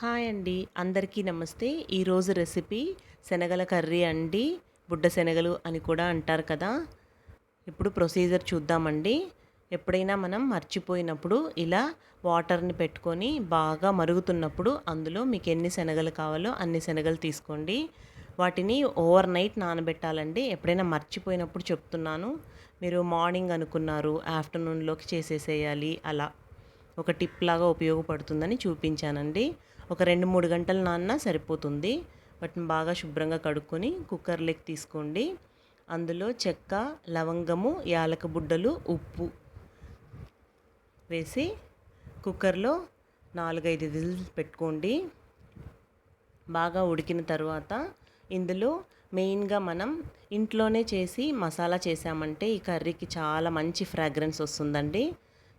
Hi అండి, అందరికీ నమస్తే. ఈరోజు రెసిపీ శనగల కర్రీ అండి. బుడ్డ శనగలు అని కూడా అంటారు కదా. ఇప్పుడు ప్రొసీజర్ చూద్దామండి. ఎప్పుడైనా మనం మర్చిపోయినప్పుడు ఇలా వాటర్ని పెట్టుకొని బాగా మరుగుతున్నప్పుడు అందులో మీకు ఎన్ని శనగలు కావాలో అన్ని శనగలు తీసుకోండి. వాటిని ఓవర్ నైట్ నానబెట్టాలండి. ఎప్పుడైనా మర్చిపోయినప్పుడు చెప్తున్నాను. మీరు మార్నింగ్ అనుకున్నారు, ఆఫ్టర్నూన్లోకి చేసేసేయాలి అలా. ఒక టిప్ లాగా ఉపయోగపడుతుందని చూపించానండి. ఒక 2-3 గంటలు నానినా సరిపోతుంది. వాటిని బాగా శుభ్రంగా కడుక్కొని కుక్కర్లోకి తీసుకోండి. అందులో చెక్క, లవంగము, యాలక బుడ్డలు, ఉప్పు వేసి కుక్కర్లో 4-5 విజిల్స్ పెట్టుకోండి. బాగా ఉడికిన తర్వాత ఇందులో మెయిన్గా మనం ఇంట్లోనే చేసి మసాలా చేసామంటే ఈ కర్రీకి చాలా మంచి ఫ్రాగ్రెన్స్ వస్తుందండి.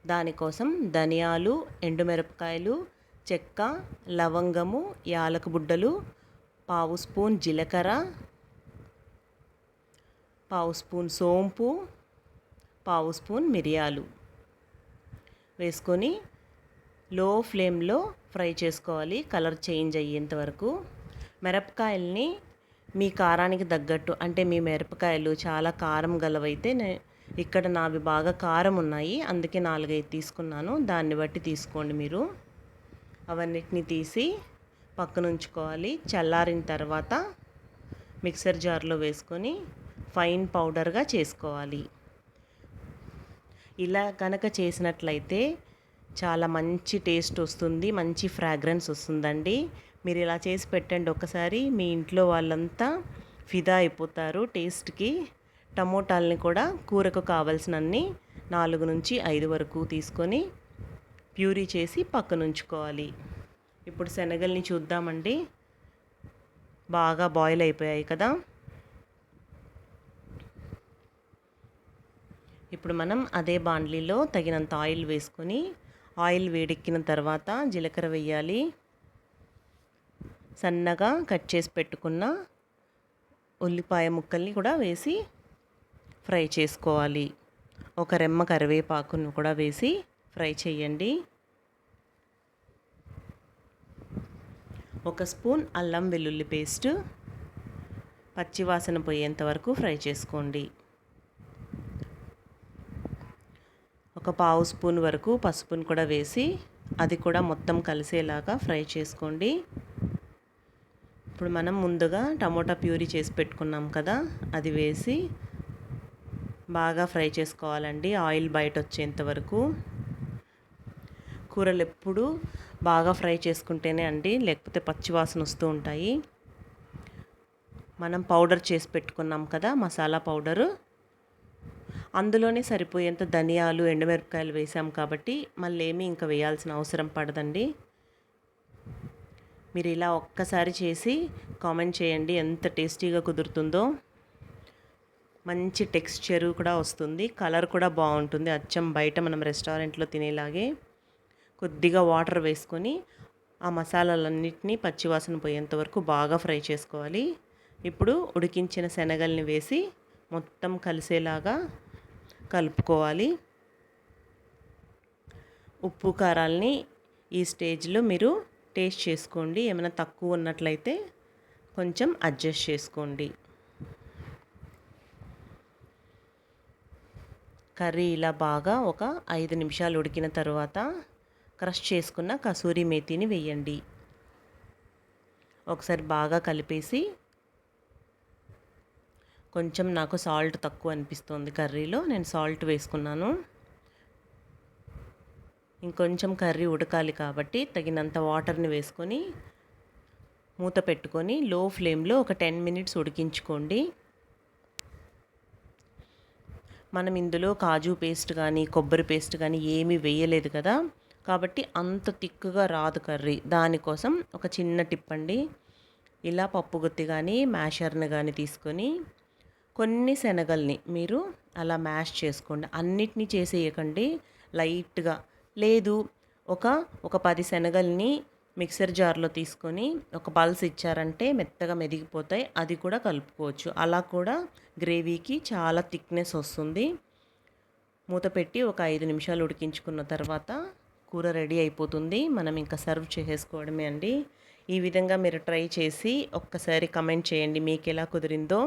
దానికోసం ధనియాలు, ఎండుమిరపకాయలు, చెక్క, లవంగము, యాలక బుడ్డలు, పావు స్పూన్ జీలకర్ర, పావు స్పూన్ సోంపు, పావు స్పూన్ మిరియాలు వేసుకొని లో ఫ్లేమ్లో ఫ్రై చేసుకోవాలి, కలర్ చేంజ్ అయ్యేంత వరకు. మిరపకాయల్ని మీ కారానికి తగ్గట్టు, అంటే మీ మిరపకాయలు చాలా కారం గలవైతే ఇక్కడ నావి బాగా కారం ఉన్నాయి, అందుకే 4-5 తీసుకున్నాను. దాన్ని బట్టి తీసుకోండి మీరు. అవన్నిటిని తీసి పక్కన ఉంచుకోవాలి. చల్లారిన తర్వాత మిక్సర్ జార్లో వేసుకొని ఫైన్ పౌడర్గా చేసుకోవాలి. ఇలా కనుక చేసినట్లయితే చాలా మంచి టేస్ట్ వస్తుంది, మంచి ఫ్రాగ్రెన్స్ వస్తుందండి. మీరు ఇలా చేసి పెట్టండి ఒకసారి, మీ ఇంట్లో వాళ్ళంతా ఫిదా అయిపోతారు టేస్ట్కి. టమోటాలని కూడా కూరకు కావాల్సినన్ని 4-5 వరకు తీసుకొని ప్యూరీ చేసి పక్కన ఉంచుకోవాలి. ఇప్పుడు శనగల్ని చూద్దామండి. బాగా బాయిల్ అయిపోయాయి కదా. ఇప్పుడు మనం అదే బాండ్లీలో తగినంత ఆయిల్ వేసుకొని, ఆయిల్ వేడెక్కిన తర్వాత జీలకర్ర వేయాలి. సన్నగా కట్ చేసి పెట్టుకున్న ఉల్లిపాయ ముక్కల్ని కూడా వేసి ఫ్రై చేసుకోవాలి. ఒక రెమ్మ కరివేపాకును కూడా వేసి ఫ్రై చేయండి. 1 స్పూన్ అల్లం వెల్లుల్లి పేస్ట్ పచ్చివాసన పోయేంత వరకు ఫ్రై చేసుకోండి. ఒక పావు స్పూన్ వరకు పసుపును కూడా వేసి అది కూడా మొత్తం కలిసేలాగా ఫ్రై చేసుకోండి. ఇప్పుడు మనం ముందుగా టమోటా ప్యూరీ చేసి పెట్టుకున్నాం కదా, అది వేసి బాగా ఫ్రై చేసుకోవాలండి, ఆయిల్ బయట వచ్చేంత వరకు. కూరలు ఎప్పుడు బాగా ఫ్రై చేసుకుంటేనే అండి, లేకపోతే పచ్చివాసన వస్తూ ఉంటాయి. మనం పౌడర్ చేసి పెట్టుకున్నాం కదా, మసాలా పౌడరు, అందులోనే సరిపోయేంత ధనియాలు, ఎండుమిరపకాయలు వేసాం కాబట్టి మళ్ళీ ఏమీ ఇంకా వేయాల్సిన అవసరం పడదండి. మీరు ఇలా ఒక్కసారి చేసి కామెంట్ చేయండి ఎంత టేస్టీగా కుదురుతుందో. మంచి టెక్స్చరు కూడా వస్తుంది, కలర్ కూడా బాగుంటుంది, అచ్చం బయట మనం రెస్టారెంట్లో తినేలాగే. కొద్దిగా వాటర్ వేసుకొని ఆ మసాలాలన్నింటినీ పచ్చివాసన పోయేంత వరకు బాగా ఫ్రై చేసుకోవాలి. ఇప్పుడు ఉడికించిన శనగల్ని వేసి మొత్తం కలిసేలాగా కలుపుకోవాలి. ఉప్పు కారాలని ఈ స్టేజ్లో మీరు టేస్ట్ చేసుకోండి. ఏమైనా తక్కువ ఉన్నట్లయితే కొంచెం అడ్జస్ట్ చేసుకోండి. కర్రీ ఇలా బాగా ఒక 5 నిమిషాలు ఉడికిన తర్వాత క్రష్ చేసుకున్న కసూరి మేతిని వేయండి. ఒకసారి బాగా కలిపేసి, కొంచెం నాకు సాల్ట్ తక్కువ అనిపిస్తుంది కర్రీలో, నేను సాల్ట్ వేసుకున్నాను. ఇంకొంచెం కర్రీ ఉడకాలి కాబట్టి తగినంత వాటర్ని వేసుకొని మూత పెట్టుకొని లో ఫ్లేమ్లో ఒక 10 మినిట్స్ ఉడికించుకోండి. మనం ఇందులో కాజు పేస్ట్ కానీ కొబ్బరి పేస్ట్ కానీ ఏమీ వేయలేదు కదా, కాబట్టి అంత తిక్కుగా రాదు కర్రీ. దానికోసం ఒక చిన్న టిప్ అండి. ఇలా పప్పు గుత్తి కానీ మ్యాషర్ని కానీ తీసుకొని కొన్ని శనగల్ని మీరు అలా మ్యాష్ చేసుకోండి. అన్నిటినీ చేసేయకండి, లైట్గా. లేదు, ఒక 10 శనగల్ని మిక్సర్ జార్లో తీసుకొని ఒక పల్స్ ఇచ్చారంటే మెత్తగా మెదిగిపోతాయి, అది కూడా కలుపుకోవచ్చు. అలా కూడా గ్రేవీకి చాలా థిక్నెస్ వస్తుంది. మూత పెట్టి ఒక 5 నిమిషాలు ఉడికించుకున్న తర్వాత కూర రెడీ అయిపోతుంది. మనం ఇంకా సర్వ్ చేసేసుకోవడమే అండి. ఈ విధంగా మీరు ట్రై చేసి ఒక్కసారి కమెంట్ చేయండి మీకెలా కుదిరిందో.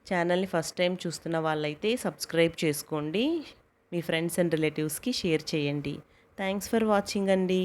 ఛానల్ని ఫస్ట్ టైం చూస్తున్న వాళ్ళైతే సబ్స్క్రైబ్ చేసుకోండి. మీ ఫ్రెండ్స్ అండ్ రిలేటివ్స్కి షేర్ చేయండి. థ్యాంక్స్ ఫర్ వాచింగ్ అండి.